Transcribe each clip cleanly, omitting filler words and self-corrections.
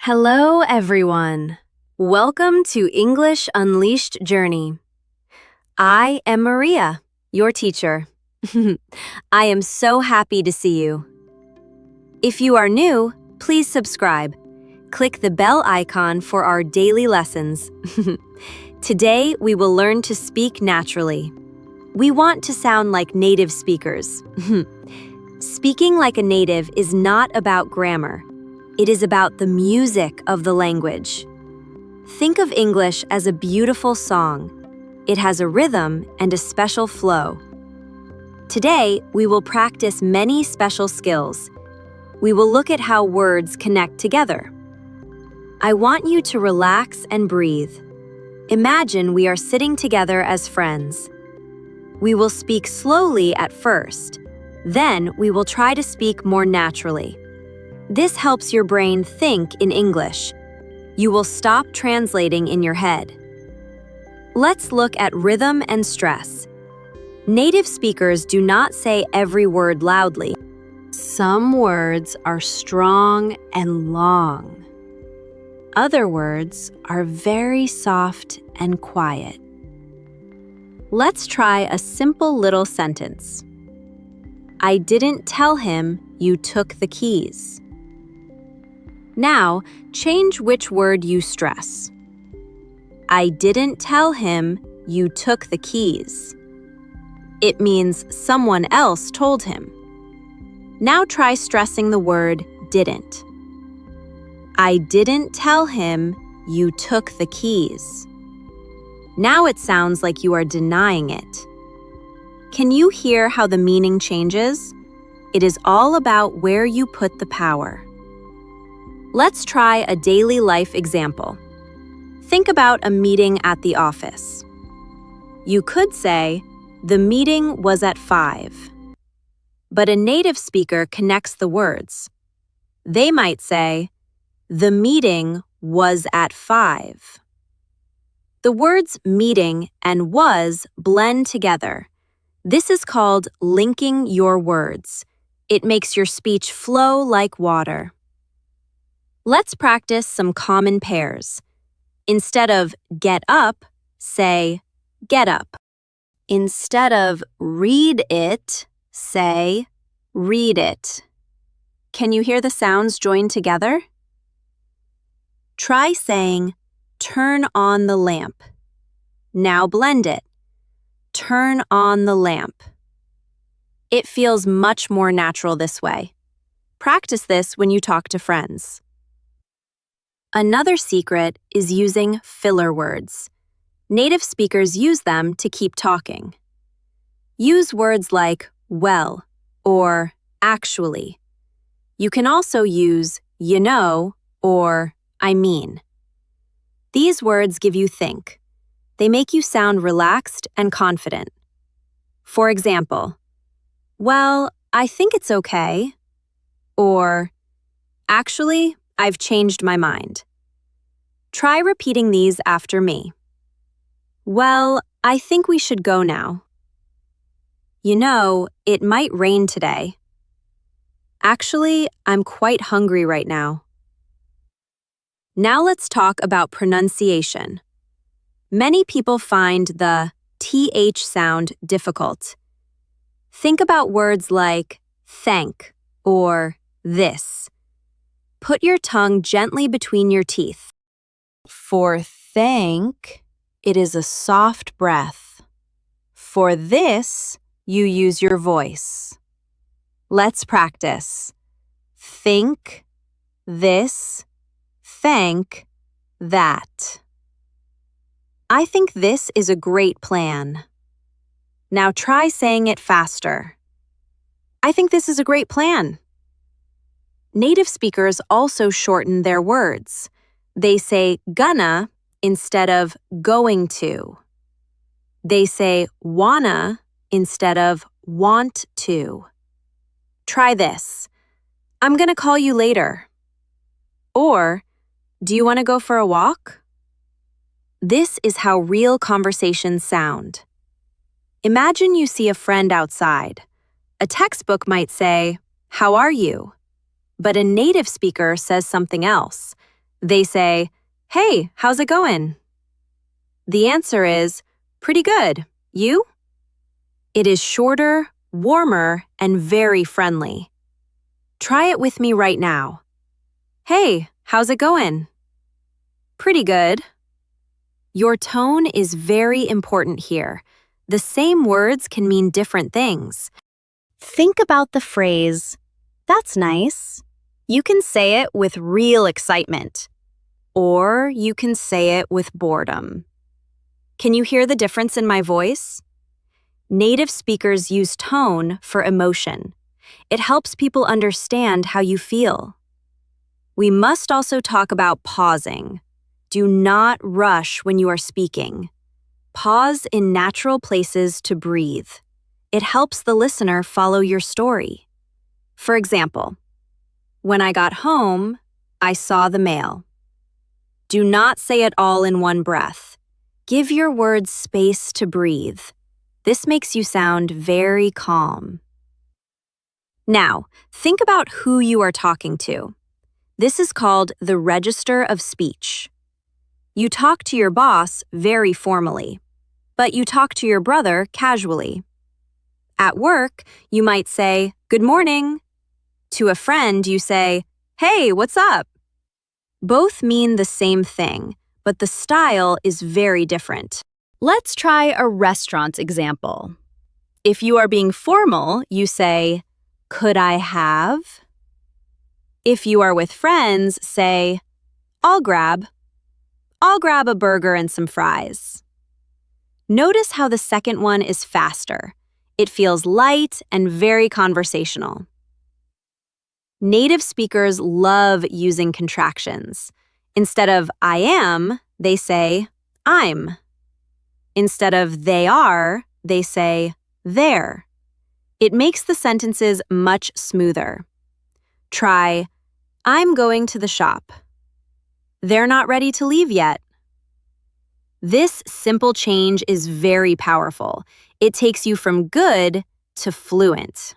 Hello, everyone. Welcome to English Unleashed Journey. I am Maria, your teacher. I am so happy to see you. If you are new, please subscribe. Click the bell icon for our daily lessons. Today, we will learn to speak naturally. We want to sound like native speakers. Speaking like a native is not about grammar. It is about the music of the language. Think of English as a beautiful song. It has a rhythm and a special flow. Today, we will practice many special skills. We will look at how words connect together. I want you to relax and breathe. Imagine we are sitting together as friends. We will speak slowly at first. Then we will try to speak more naturally. This helps your brain think in English. You will stop translating in your head. Let's look at rhythm and stress. Native speakers do not say every word loudly. Some words are strong and long. Other words are very soft and quiet. Let's try a simple little sentence. I didn't tell him you took the keys. Now, change which word you stress. I didn't tell him you took the keys. It means someone else told him. Now try stressing the word didn't. I didn't tell him you took the keys. Now it sounds like you are denying it. Can you hear how the meaning changes? It is all about where you put the power. Let's try a daily life example. Think about a meeting at the office. You could say, the meeting was at 5. But a native speaker connects the words. They might say, the meeting was at 5. The words meeting and was blend together. This is called linking your words. It makes your speech flow like water. Let's practice some common pairs. Instead of get up, say get up. Instead of read it, say read it. Can you hear the sounds joined together? Try saying turn on the lamp. Now blend it. Turn on the lamp. It feels much more natural this way. Practice this when you talk to friends. Another secret is using filler words. Native speakers use them to keep talking. Use words like well or actually. You can also use you know or I mean. These words give you think. They make you sound relaxed and confident. For example, well, I think it's okay. Or, actually, I've changed my mind. Try repeating these after me. Well, I think we should go now. You know, it might rain today. Actually, I'm quite hungry right now. Now let's talk about pronunciation. Many people find the TH sound difficult. Think about words like thank or this. Put your tongue gently between your teeth. For thank, it is a soft breath. For this, you use your voice. Let's practice. Think, this, thank, that. I think this is a great plan. Now try saying it faster. I think this is a great plan. Native speakers also shorten their words. They say gonna instead of going to. They say wanna instead of want to. Try this. I'm gonna call you later. Or, do you want to go for a walk? This is how real conversations sound. Imagine you see a friend outside. A textbook might say, "How are you?" But a native speaker says something else. They say, "Hey, how's it going?" The answer is, "Pretty good. You?" It is shorter, warmer, and very friendly. Try it with me right now. "Hey, how's it going?" "Pretty good." Your tone is very important here. The same words can mean different things. Think about the phrase, "That's nice." You can say it with real excitement, or you can say it with boredom. Can you hear the difference in my voice? Native speakers use tone for emotion. It helps people understand how you feel. We must also talk about pausing. Do not rush when you are speaking. Pause in natural places to breathe. It helps the listener follow your story. For example, when I got home, I saw the mail. Do not say it all in one breath. Give your words space to breathe. This makes you sound very calm. Now, think about who you are talking to. This is called the register of speech. You talk to your boss very formally, but you talk to your brother casually. At work, you might say, "Good morning." To a friend, you say, "Hey, what's up?" Both mean the same thing, but the style is very different. Let's try a restaurant example. If you are being formal, you say, "Could I have?" If you are with friends, say, I'll grab a burger and some fries." Notice how the second one is faster. It feels light and very conversational. Native speakers love using contractions. Instead of "I am," they say "I'm." Instead of "they are," they say "they're." It makes the sentences much smoother. Try, "I'm going to the shop." "They're not ready to leave yet." This simple change is very powerful. It takes you from good to fluent.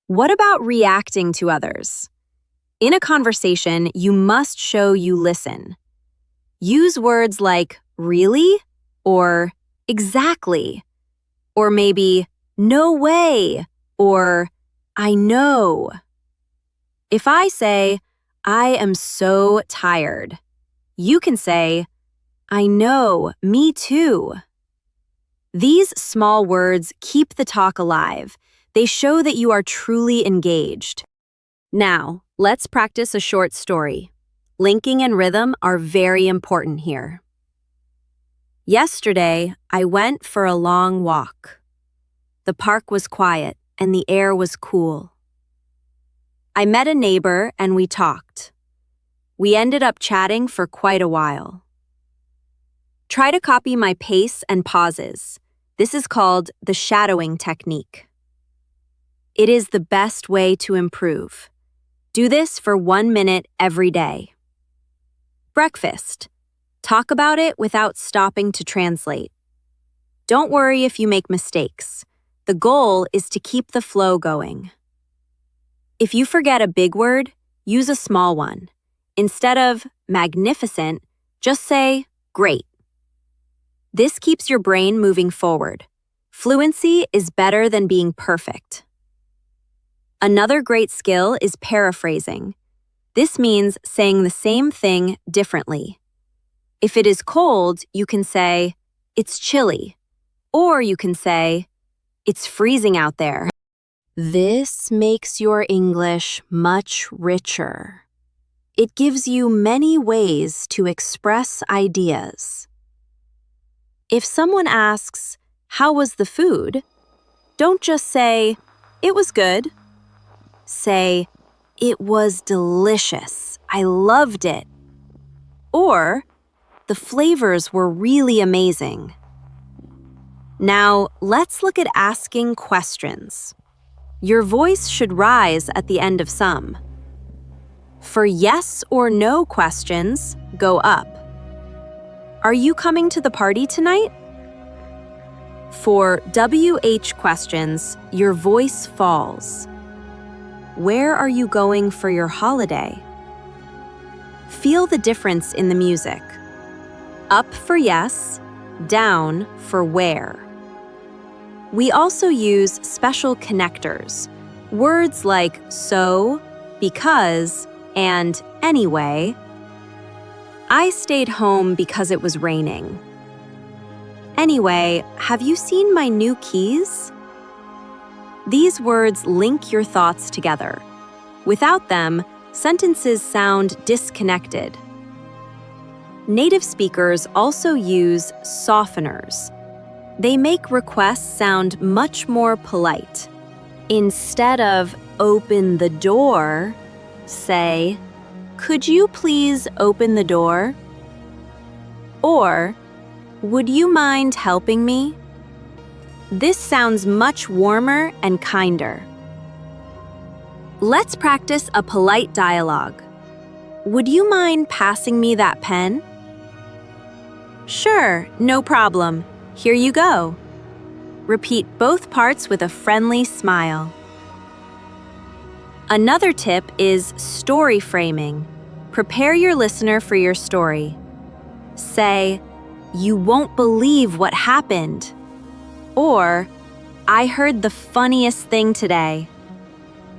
What about reacting to others? In a conversation, you must show you listen. Use words like "really?" or "exactly," or maybe "no way," or "I know." If I say, "I am so tired," you can say, "I know, me too." These small words keep the talk alive. They show that you are truly engaged. Now, let's practice a short story. Linking and rhythm are very important here. Yesterday, I went for a long walk. The park was quiet and the air was cool. I met a neighbor and we talked. We ended up chatting for quite a while. Try to copy my pace and pauses. This is called the shadowing technique. It is the best way to improve. Do this for 1 minute every day. Breakfast. Talk about it without stopping to translate. Don't worry if you make mistakes. The goal is to keep the flow going. If you forget a big word, use a small one. Instead of magnificent, just say great. This keeps your brain moving forward. Fluency is better than being perfect. Another great skill is paraphrasing. This means saying the same thing differently. If it is cold, you can say, "It's chilly," or you can say, "It's freezing out there." This makes your English much richer. It gives you many ways to express ideas. If someone asks, "How was the food?" don't just say, "It was good." Say, "It was delicious. I loved it." Or, "The flavors were really amazing." Now, let's look at asking questions. Your voice should rise at the end of some. For yes or no questions, go up. Are you coming to the party tonight? For WH questions, your voice falls. Where are you going for your holiday? Feel the difference in the music. Up for yes, down for where. We also use special connectors, words like so, because, and anyway. I stayed home because it was raining. Anyway, have you seen my new keys? These words link your thoughts together. Without them, sentences sound disconnected. Native speakers also use softeners. They make requests sound much more polite. Instead of open the door, say, could you please open the door? Or, would you mind helping me? This sounds much warmer and kinder. Let's practice a polite dialogue. Would you mind passing me that pen? Sure, no problem. Here you go. Repeat both parts with a friendly smile. Another tip is story framing. Prepare your listener for your story. Say, you won't believe what happened. Or, I heard the funniest thing today.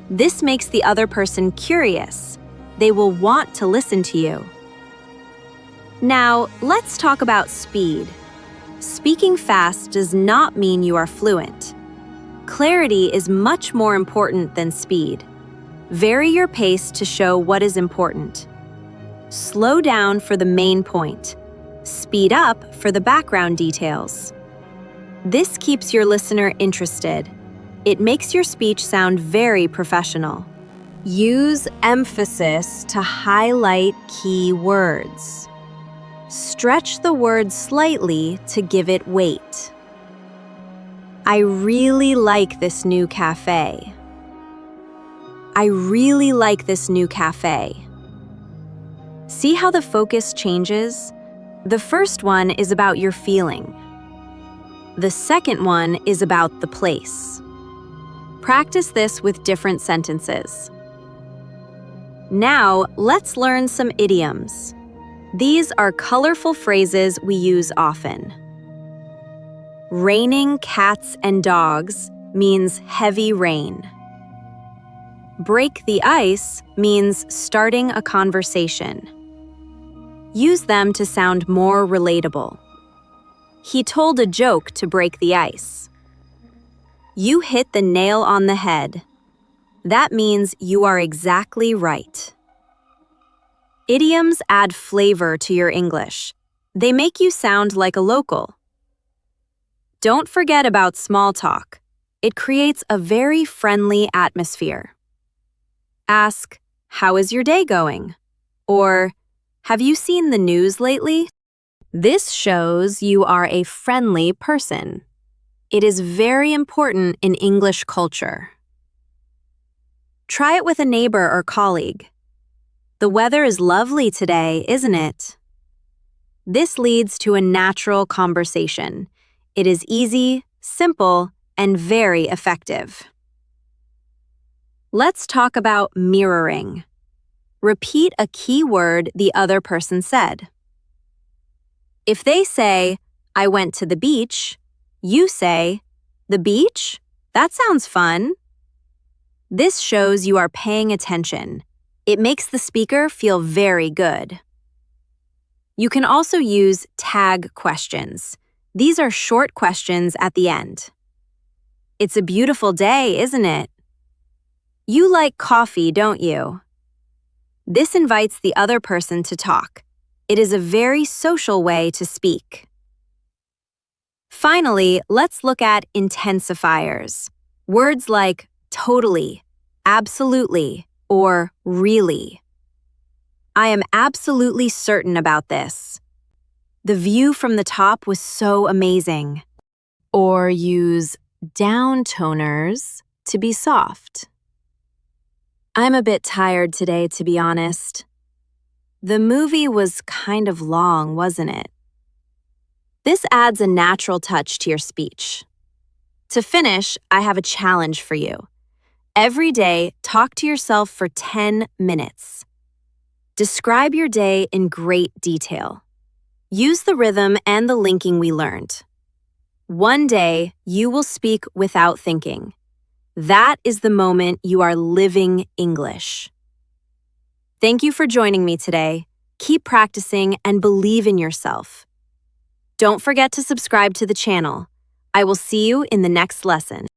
This makes the other person curious. They will want to listen to you. Now, let's talk about speed. Speaking fast does not mean you are fluent. Clarity is much more important than speed. Vary your pace to show what is important. Slow down for the main point. Speed up for the background details. This keeps your listener interested. It makes your speech sound very professional. Use emphasis to highlight key words. Stretch the word slightly to give it weight. I really like this new cafe. I really like this new cafe. See how the focus changes? The first one is about your feeling. The second one is about the place. Practice this with different sentences. Now, let's learn some idioms. These are colorful phrases we use often. Raining cats and dogs means heavy rain. Break the ice means starting a conversation. Use them to sound more relatable. He told a joke to break the ice. You hit the nail on the head. That means you are exactly right. Idioms add flavor to your English. They make you sound like a local. Don't forget about small talk. It creates a very friendly atmosphere. Ask, how is your day going? Or, have you seen the news lately? This shows you are a friendly person. It is very important in English culture. Try it with a neighbor or colleague. The weather is lovely today, isn't it? This leads to a natural conversation. It is easy, simple, and very effective. Let's talk about mirroring. Repeat a key word the other person said. If they say, I went to the beach, you say, the beach? That sounds fun. This shows you are paying attention. It makes the speaker feel very good. You can also use tag questions. These are short questions at the end. It's a beautiful day, isn't it? You like coffee, don't you? This invites the other person to talk. It is a very social way to speak. Finally, let's look at intensifiers. Words like totally, absolutely, or really. I am absolutely certain about this. The view from the top was so amazing. Or use downtoners to be soft. I'm a bit tired today, to be honest. The movie was kind of long, wasn't it? This adds a natural touch to your speech. To finish, I have a challenge for you. Every day, talk to yourself for 10 minutes. Describe your day in great detail. Use the rhythm and the linking we learned. One day, you will speak without thinking. That is the moment you are living English. Thank you for joining me today. Keep practicing and believe in yourself. Don't forget to subscribe to the channel. I will see you in the next lesson.